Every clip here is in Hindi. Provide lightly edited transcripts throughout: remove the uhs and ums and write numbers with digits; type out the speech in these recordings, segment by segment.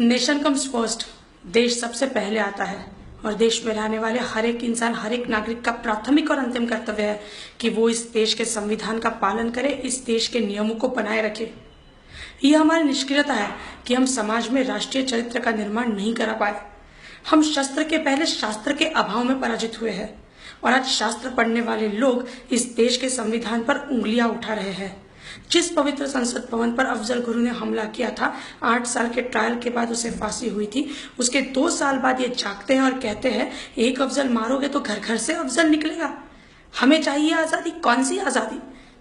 Nation comes first. देश सबसे पहले आता है और देश में रहने वाले हर एक इंसान, हर एक नागरिक का प्राथमिक और अंतिम कर्तव्य है कि वो इस देश के संविधान का पालन करे, इस देश के नियमों को बनाए रखे। ये हमारी निष्क्रियता है कि हम समाज में राष्ट्रीय चरित्र का निर्माण नहीं करा पाए। हम शस्त्र के पहले शास्त्र के अभाव में पराजित हुए हैं और आज शास्त्र पढ़ने वाले लोग इस देश के संविधान पर उंगलियां उठा रहे हैं। जिस पवित्र संसद भवन पर अफजल गुरु ने हमला किया था, 8 साल के ट्रायल के बाद उसे फांसी हुई थी, उसके 2 साल बाद ये जागते हैं और कहते हैं एक अफजल मारोगे तो घर घर से अफजल निकलेगा। हमें चाहिए आजादी। कौन सी आजादी?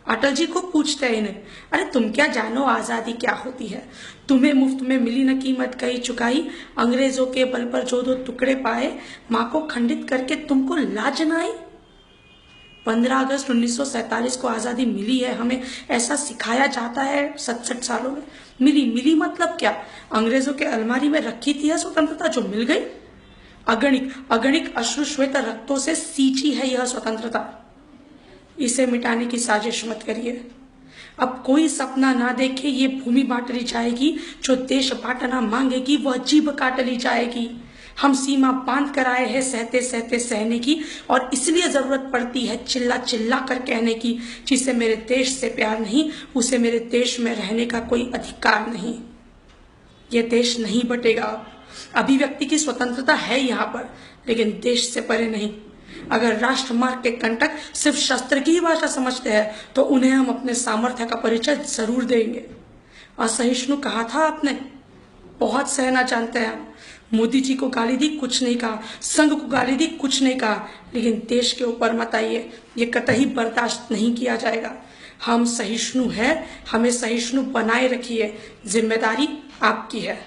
अटल जी को पूछते हैं इन्हें, अरे तुम क्या जानो आजादी क्या होती है? तुम्हें मुफ्त में मिली न कीमत कहीं चुकाई, अंग्रेजों के बल पर जो 2 टुकड़े पाए, माँ को खंडित करके तुमको लाज न आई। 15 अगस्त 1947 को आजादी मिली है, हमें ऐसा सिखाया जाता है 67 सालों में। मिली मतलब क्या? अंग्रेजों के अलमारी में रखी थी स्वतंत्रता जो मिल गई। अगणित अश्रु श्वेत रक्तों से सींची है यह स्वतंत्रता। इसे मिटाने की साजिश मत करिए। अब कोई सपना ना देखे ये भूमि बांट ली जाएगी, जो देश बांटना मांगेगी वह जीभ काट ली जाएगी। हम सीमा बांध कर आए हैं सहते सहते सहने की, और इसलिए जरूरत पड़ती है चिल्ला चिल्ला कर कहने की, जिसे मेरे देश से प्यार नहीं, उसे मेरे देश में रहने का कोई अधिकार नहीं। ये देश नहीं बटेगा। अभिव्यक्ति की स्वतंत्रता है यहाँ पर, लेकिन देश से परे नहीं। अगर राष्ट्रमार्ग के कंटक सिर्फ शस्त्र की ही भाषा समझते हैं तो उन्हें हम अपने सामर्थ्य का परिचय जरूर देंगे। असहिष्णु कहा था आपने, बहुत सहना जानते हैं हम। मोदी जी को गाली दी, कुछ नहीं कहा। संघ को गाली दी, कुछ नहीं कहा। लेकिन देश के ऊपर मत आइए, ये कतई बर्दाश्त नहीं किया जाएगा। हम सहिष्णु हैं, हमें सहिष्णु बनाए रखिए। जिम्मेदारी आपकी है।